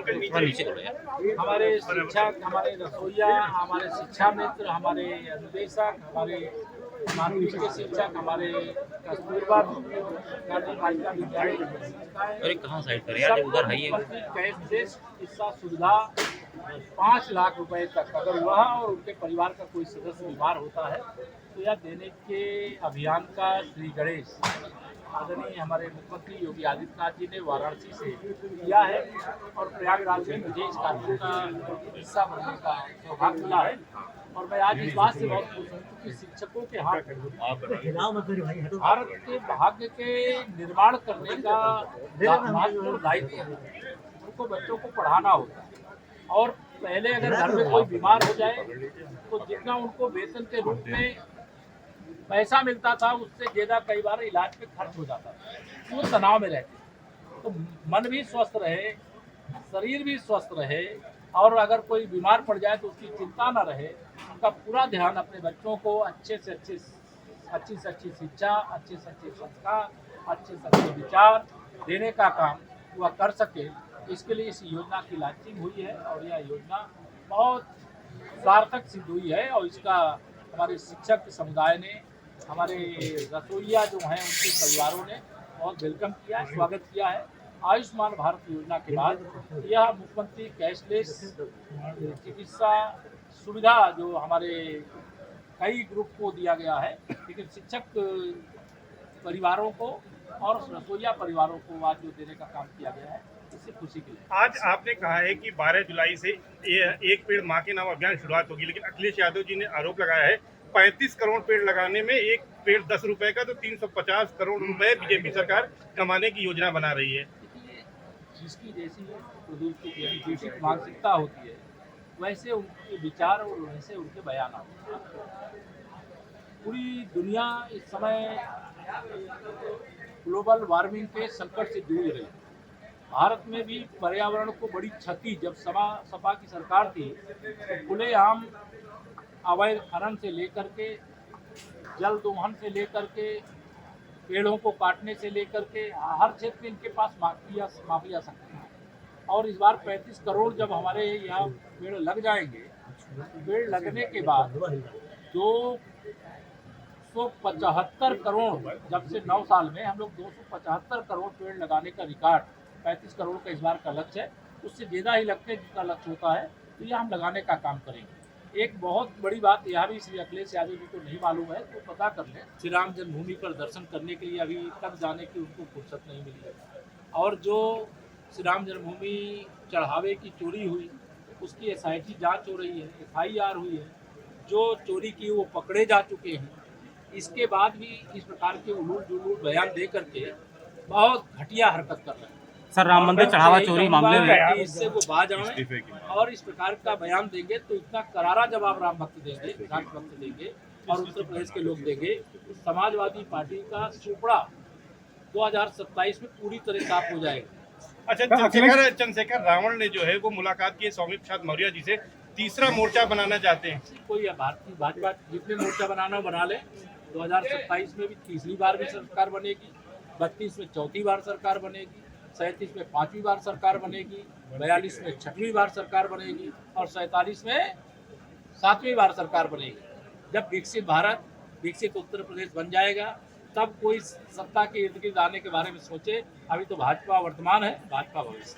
हमारे शिक्षक, हमारे रसोईया, हमारे शिक्षा मित्र, हमारे अनुदेशक, हमारे माध्यमिक के शिक्षक, हमारे कस्तूरबा बालिका विद्यालय अरे कहाँ साइड पर यार, उधर है ये। कैशलेस चिकित्सा सुविधा 5 लाख रुपए तक अगर वह और उनके परिवार का कोई सदस्य बीमार होता है तो यह देने के अभियान का श्री गणेश आदरणीय हमारे मुख्यमंत्री योगी आदित्यनाथ जी ने वाराणसी से किया है और प्रयागराज में मुझे इस कार्यक्रम का हिस्सा बनने का सौभाग्य मिला है। और मैं आज इस बात से बहुत खुश हूँ कि शिक्षकों के हाथ भारत के भाग्य के निर्माण करने का महत्वपूर्ण दायित्व है। उनको बच्चों को पढ़ाना होता है और पहले अगर घर में कोई बीमार हो जाए तो जितना उनको वेतन के रूप में पैसा मिलता था उससे ज़्यादा कई बार इलाज पे खर्च हो जाता था। वो तनाव में रहते तो मन भी स्वस्थ रहे, शरीर भी स्वस्थ रहे और अगर कोई बीमार पड़ जाए तो उसकी चिंता न रहे। उनका पूरा ध्यान अपने बच्चों को अच्छी से अच्छी शिक्षा, अच्छे से अच्छे संस्कार, अच्छे से अच्छे विचार देने का काम वह कर सके। इसके लिए इस योजना की लॉन्चिंग हुई है और यह योजना बहुत सार्थक सिद्ध हुई है और इसका हमारे शिक्षक समुदाय ने, हमारे रसोईया जो हैं उनके परिवारों ने बहुत वेलकम किया, स्वागत किया है। आयुष्मान भारत योजना के बाद यह मुख्यमंत्री कैशलेस चिकित्सा सुविधा जो हमारे कई ग्रुप को दिया गया है, लेकिन शिक्षक परिवारों को और रसोईया परिवारों को आज जो देने का काम किया गया है, इससे खुशी के लिए। आज आपने कहा है कि 12 जुलाई से एक पेड़ माँ के नाम अभियान शुरुआत होगी, लेकिन अखिलेश यादव जी ने आरोप लगाया है 35 करोड़ पेड़ लगाने में एक पेड़ 10 रुपए का तो 350 करोड़ रुपए बीजेपी सरकार कमाने की योजना बना रही है। जिसकी जैसी मानसिकता होती है वैसे उनके विचार और वैसे उनके बयान होते हैं। पूरी दुनिया इस समय ग्लोबल वार्मिंग के संकट से जूझ रही है। भारत में भी पर्यावरण को बड़ी क्षति, जब सपा की सरकार थी तो खुलेआम अवैध खनन से लेकर के, जल दोहन से लेकर के, पेड़ों को काटने से लेकर के हर क्षेत्र में इनके पास माफिया सकते हैं। और इस बार 35 करोड़ जब हमारे यहाँ पेड़ लग जाएंगे, पेड़ लगने के बाद 275 करोड़, जब से 9 साल में हम लोग 275 करोड़ पेड़ लगाने का रिकॉर्ड, 35 करोड़ का इस बार का लक्ष्य है, उससे ज़्यादा ही लगते जितना लक्ष्य होता है, तो ये हम लगाने का काम करेंगे। एक बहुत बड़ी बात यह भी श्री अखिलेश यादव जी को नहीं मालूम है तो पता कर लें, श्री राम जन्मभूमि पर दर्शन करने के लिए अभी तक जाने की उनको फुर्सत नहीं मिली है। और जो श्री राम जन्मभूमि चढ़ावे की चोरी हुई उसकी SIT जांच हो रही है, FIR हुई है, जो चोरी की वो पकड़े जा चुके हैं। इसके बाद भी इस प्रकार के उलूल जुलूल बयान दे करके बहुत घटिया हरकत कर रहे हैं। सर, राम मंदिर चढ़ावा चोरी मामले में इससे वो बाज आए और इस प्रकार का बयान देंगे तो इतना करारा जवाब राम भक्त देंगे, राष्ट्रभक्त देंगे और उत्तर प्रदेश के लोग देंगे। समाजवादी पार्टी का सुपड़ा 2027 में पूरी तरह साफ हो जाएगा। अच्छा, चंद्रशेखर रावण ने जो है वो मुलाकात की स्वामी प्रसाद मौर्य जी से, तीसरा मोर्चा बनाना चाहते हैं। कोई भारतीय भाजपा जितने मोर्चा बनाना बना ले, 2027 में भी तीसरी बार भी सरकार बनेगी, 32 में चौथी बार सरकार बनेगी, 37 में 5वीं बार सरकार बनेगी, 42 में 6वीं बार सरकार बनेगी और 47 में 7वीं बार सरकार बनेगी। जब विकसित भारत, विकसित उत्तर प्रदेश बन जाएगा तब कोई सत्ता के इर्द गिर्द आने के बारे में सोचे। अभी तो भाजपा वर्तमान है, भाजपा भविष्य।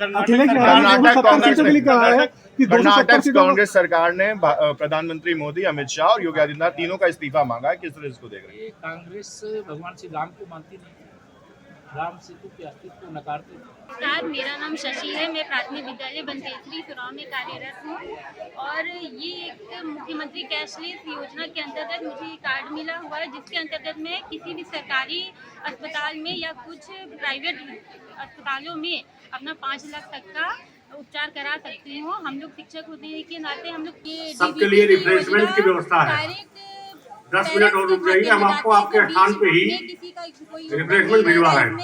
कर्नाटक कांग्रेस सरकार ने प्रधानमंत्री मोदी, अमित शाह और योगी आदित्यनाथ तीनों का इस्तीफा मांगा है। किस तरह इसको देख रहे हैं? कांग्रेस भगवान श्री राम को मानती नहीं, राम सेतु के अस्तित्व को नकारते हैं। नमस्कार, मेरा नाम शशि है। मैं प्राथमिक विद्यालय बंतेसरी सुराव में कार्यरत हूँ और ये एक मुख्यमंत्री कैशलेस योजना के अंतर्गत मुझे कार्ड मिला हुआ है, जिसके अंतर्गत मैं किसी भी सरकारी अस्पताल में या कुछ प्राइवेट अस्पतालों में अपना 5 लाख तक का उपचार करा सकती हूँ। हम लोग शिक्षक होने के नाते हम लोग ये सबके लिए रिफ्रेशमेंट की व्यवस्था है। 10 मिनट और रुक जाइए, हम आपको आपके स्थान पे ही रिफ्रेशमेंट भिजवा रहे हैं।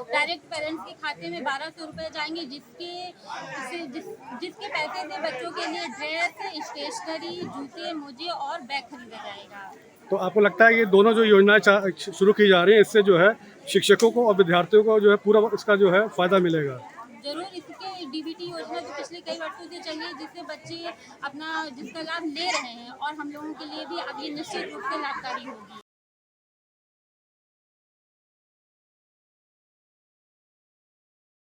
डायरेक्ट पेरेंट्स के खाते में 1200 रुपए जाएंगे, जिसके पैसे से बच्चों के लिए ड्रेस, स्टेशनरी, जूते, मोजे और बैग खरीदा जाएगा। तो आपको लगता है ये दोनों जो योजनाएं शुरू की जा रही हैं, इससे जो है शिक्षकों को और विद्यार्थियों को जो है पूरा इसका जो है फायदा मिलेगा? जरूर, इसके डीबीटी योजना जो पिछले कई वर्षों से चली है, जिससे बच्चे अपना जिसका लाभ ले रहे हैं और हम लोगों के लिए भी अब ये निश्चित रूप से लाभकारी होगी।